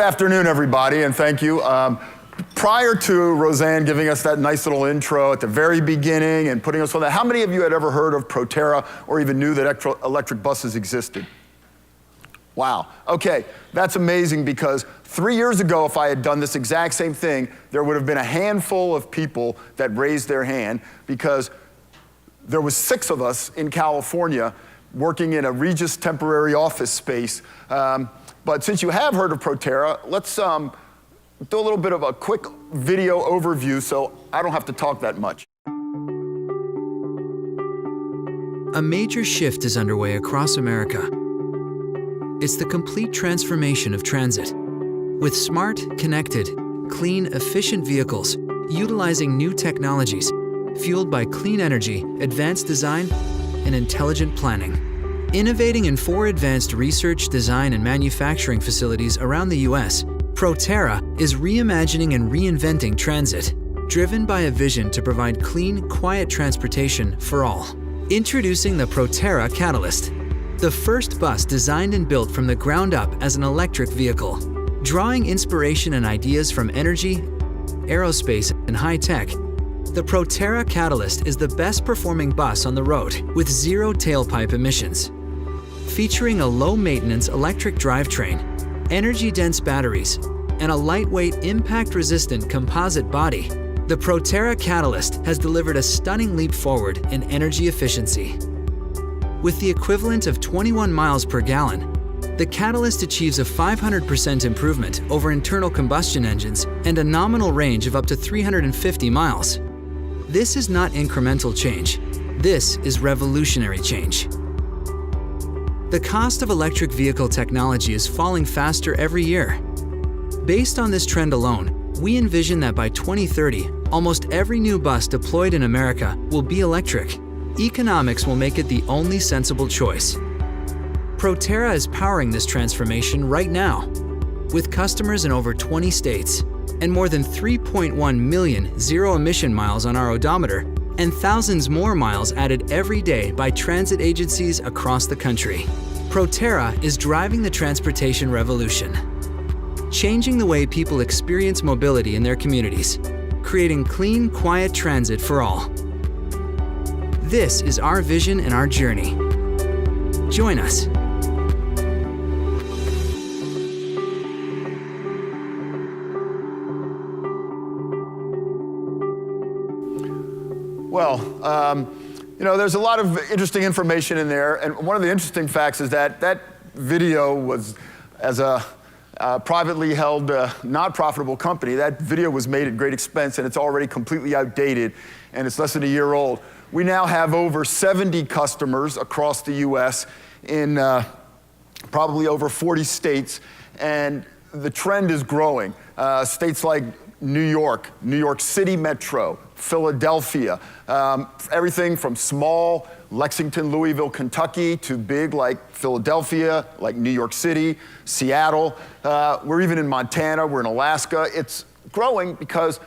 good afternoon, everybody, and thank you. Prior to Roseanne giving us that nice little intro at the very beginning and putting us on that, how many of you had ever heard of Proterra or even knew that electric buses existed? Wow, okay, that's amazing because 3 years ago, if I had done this exact same thing, there would have been a handful of people that raised their hand because there was 6 of us in California working in a Regis temporary office space. But since you have heard of Proterra, let's do a little bit of a quick video overview so I don't have to talk that much. A major shift is underway across America. It's the complete transformation of transit. With smart, connected, clean, efficient vehicles, utilizing new technologies, fueled by clean energy, advanced design, and intelligent planning. Innovating in 4 advanced research, design, and manufacturing facilities around the U.S., Proterra is reimagining and reinventing transit, driven by a vision to provide clean, quiet transportation for all. Introducing the Proterra Catalyst, the first bus designed and built from the ground up as an electric vehicle. Drawing inspiration and ideas from energy, aerospace, and high tech, the Proterra Catalyst is the best performing bus on the road with 0 tailpipe emissions. Featuring a low-maintenance electric drivetrain, energy-dense batteries, and a lightweight, impact-resistant composite body, the Proterra Catalyst has delivered a stunning leap forward in energy efficiency. With the equivalent of 21 miles per gallon, the Catalyst achieves a 500% improvement over internal combustion engines and a nominal range of up to 350 miles. This is not incremental change. This is revolutionary change. The cost of electric vehicle technology is falling faster every year. Based on this trend alone, we envision that by 2030, almost every new bus deployed in America will be electric. Economics will make it the only sensible choice. Proterra is powering this transformation right now, with customers in over 20 states and more than 3.1 million zero-emission miles on our odometer, and thousands more miles added every day by transit agencies across the country. Proterra is driving the transportation revolution, changing the way people experience mobility in their communities, creating clean, quiet transit for all. This is our vision and our journey. Join us. Well, you know, there's a lot of interesting information in there, and one of the interesting facts is that that video was, as a privately held, not profitable company, that video was made at great expense, and it's already completely outdated, and it's less than a year old. We now have over 70 customers across the U.S. in probably over 40 states, and the trend is growing. States like New York City Metro, Philadelphia, everything from small Lexington, Louisville, Kentucky to big like Philadelphia, like New York City, Seattle. We're even in Montana, we're in Alaska. It's growing because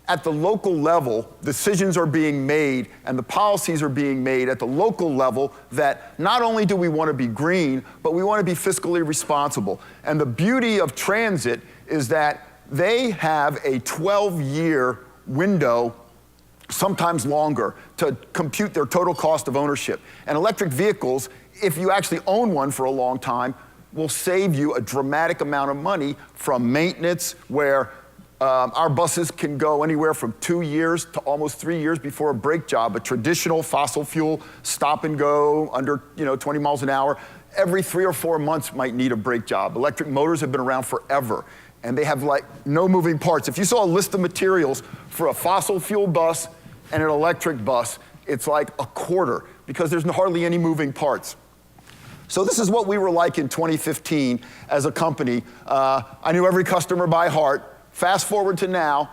at the local level, decisions are being made and the policies are being made at the local level that not only do we want to be green, but we want to be fiscally responsible. And the beauty of transit is that they have a 12-year window, sometimes longer, to compute their total cost of ownership. And electric vehicles, if you actually own one for a long time, will save you a dramatic amount of money from maintenance, where our buses can go anywhere from 2 years to almost 3 years before a brake job. A traditional fossil fuel stop and go under 20 miles an hour, every 3 or 4 months might need a brake job. Electric motors have been around forever, and they have like no moving parts. If you saw a list of materials for a fossil fuel bus and an electric bus, it's like a quarter because there's hardly any moving parts. So this is what we were like in 2015 as a company. I knew every customer by heart. Fast forward to now,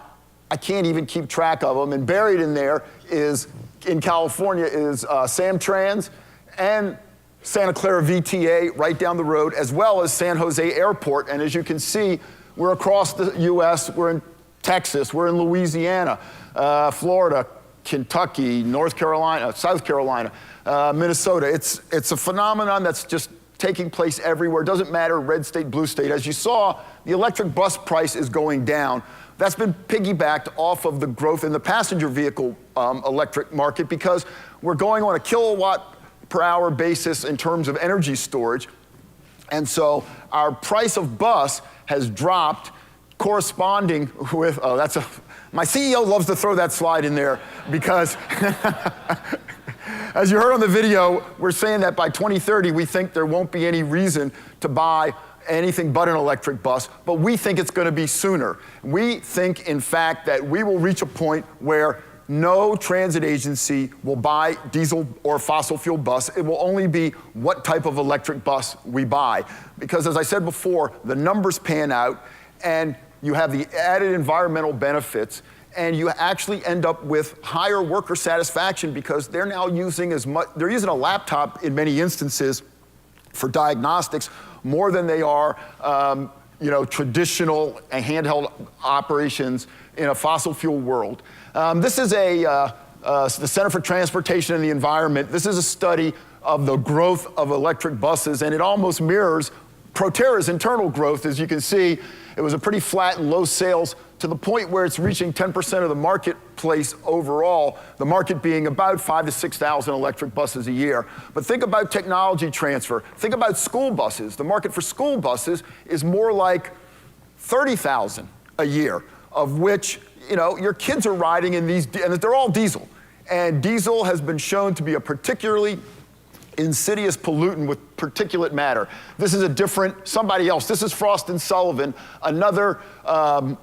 I can't even keep track of them, and buried in there is, in California, is SamTrans and Santa Clara VTA right down the road, as well as San Jose Airport. And as you can see, we're across the US, we're in Texas, we're in Louisiana, Florida, Kentucky, North Carolina, South Carolina, Minnesota. It's a phenomenon that's just taking place everywhere. It doesn't matter, red state, blue state. As you saw, the electric bus price is going down. That's been piggybacked off of the growth in the passenger vehicle electric market because we're going on a kilowatt per hour basis in terms of energy storage. And so our price of bus has dropped corresponding with, my CEO loves to throw that slide in there because as you heard on the video, we're saying that by 2030, we think there won't be any reason to buy anything but an electric bus, but we think it's going to be sooner. We think, in fact, that we will reach a point where no transit agency will buy diesel or fossil fuel bus. It will only be what type of electric bus we buy. Because as I said before, the numbers pan out and you have the added environmental benefits and you actually end up with higher worker satisfaction because they're now using they're using a laptop in many instances for diagnostics more than they are traditional handheld operations in a fossil fuel world. This is the Center for Transportation and the Environment. This is a study of the growth of electric buses, and it almost mirrors Proterra's internal growth. As you can see, it was a pretty flat and low sales to the point where it's reaching 10% of the marketplace overall, the market being about 5,000 to 6,000 electric buses a year. But think about technology transfer. Think about school buses. The market for school buses is more like 30,000 a year, of which your kids are riding in these, and they're all diesel. And diesel has been shown to be a particularly insidious pollutant with particulate matter. This is somebody else. This is Frost & Sullivan, another kind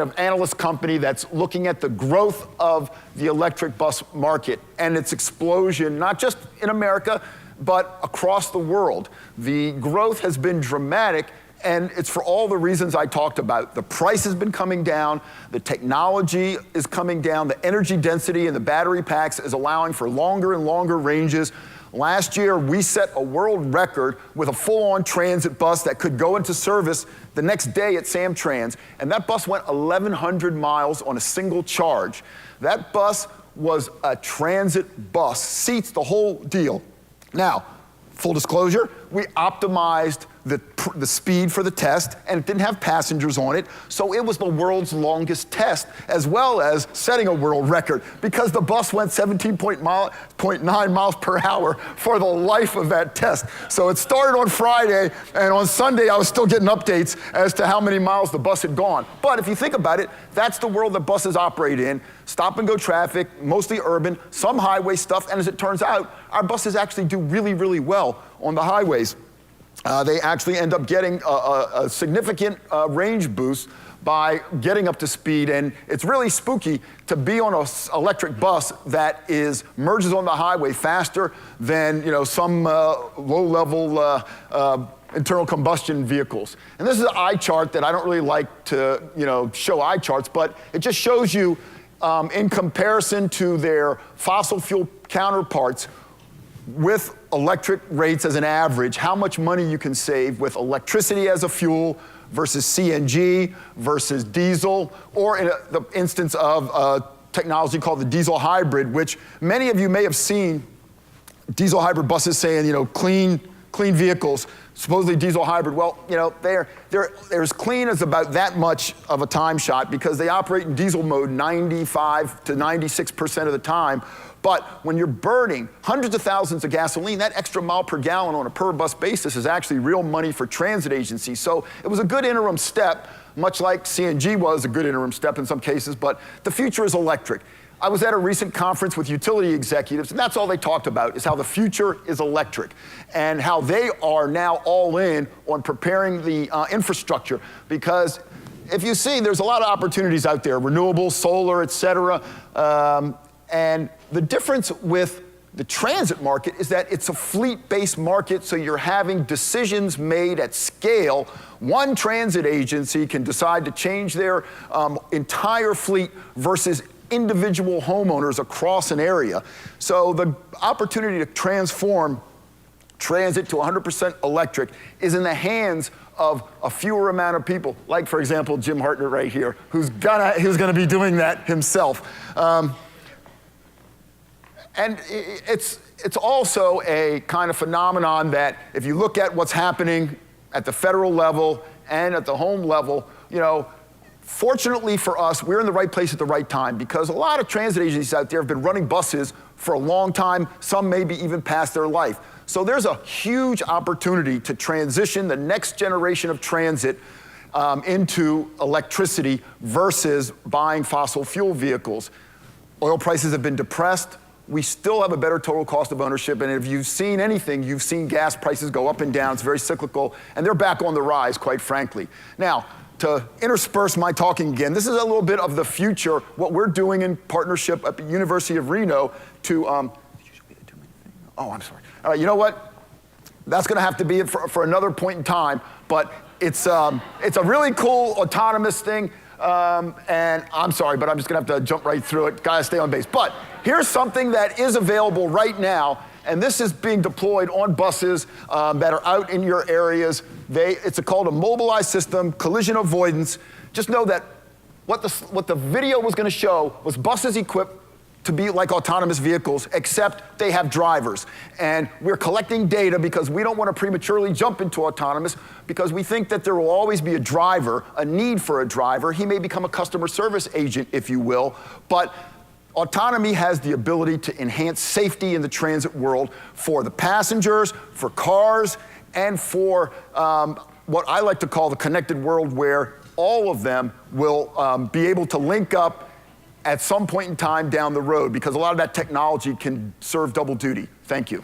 of analyst company that's looking at the growth of the electric bus market and its explosion, not just in America, but across the world. The growth has been dramatic, and it's for all the reasons I talked about. The price has been coming down, the technology is coming down, the energy density in the battery packs is allowing for longer and longer ranges. Last year, we set a world record with a full-on transit bus that could go into service the next day at SamTrans, and that bus went 1,100 miles on a single charge. That bus was a transit bus, seats, the whole deal. Now, full disclosure, we optimized the speed for the test, and it didn't have passengers on it, so it was the world's longest test, as well as setting a world record, because the bus went 17.9 miles per hour for the life of that test. So it started on Friday, and on Sunday I was still getting updates as to how many miles the bus had gone. But if you think about it, that's the world that buses operate in. Stop and go traffic, mostly urban, some highway stuff, and as it turns out, our buses actually do really, really well on the highways. They actually end up getting a significant range boost by getting up to speed, and it's really spooky to be on an electric bus that merges on the highway faster than some low-level internal combustion vehicles. And this is an eye chart that I don't really like to show eye charts, but it just shows you in comparison to their fossil fuel counterparts with electric rates as an average, how much money you can save with electricity as a fuel versus CNG versus diesel, or in the instance of a technology called the diesel hybrid, which many of you may have seen diesel hybrid buses saying, clean vehicles, supposedly diesel hybrid. Well, they're as clean as about that much of a time shot because they operate in diesel mode 95 to 96% of the time. But when you're burning hundreds of thousands of gasoline, that extra mile per gallon on a per bus basis is actually real money for transit agencies. So it was a good interim step, much like CNG was a good interim step in some cases, but the future is electric. I was at a recent conference with utility executives, and that's all they talked about, is how the future is electric and how they are now all in on preparing the infrastructure. Because if you see, there's a lot of opportunities out there, renewables, solar, et cetera. And the difference with the transit market is that it's a fleet-based market, so you're having decisions made at scale. One transit agency can decide to change their entire fleet versus individual homeowners across an area. So the opportunity to transform transit to 100% electric is in the hands of a fewer amount of people, like, for example, Jim Hartnett right here, who's gonna be doing that himself. And it's also a kind of phenomenon that if you look at what's happening at the federal level and at the home level, fortunately for us, we're in the right place at the right time, because a lot of transit agencies out there have been running buses for a long time, some maybe even past their life. So there's a huge opportunity to transition the next generation of transit into electricity versus buying fossil fuel vehicles. Oil prices have been depressed. We still have a better total cost of ownership, and if you've seen anything, you've seen gas prices go up and down. It's very cyclical, and they're back on the rise, quite frankly. Now, to intersperse my talking again, this is a little bit of the future, what we're doing in partnership at the University of Reno to, oh, I'm sorry. All right, you know what? That's gonna have to be it for another point in time, but it's a really cool autonomous thing, and I'm sorry, but I'm just gonna have to jump right through it. Gotta stay on base. But here's something that is available right now, and this is being deployed on buses that are out in your areas. It's called a mobilized system, collision avoidance. Just know that what the video was gonna show was buses equipped to be like autonomous vehicles, except they have drivers. And we're collecting data because we don't want to prematurely jump into autonomous, because we think that there will always be a driver, a need for a driver. He may become a customer service agent, if you will, but autonomy has the ability to enhance safety in the transit world for the passengers, for cars, and for what I like to call the connected world, where all of them will be able to link up at some point in time down the road, because a lot of that technology can serve double duty. Thank you.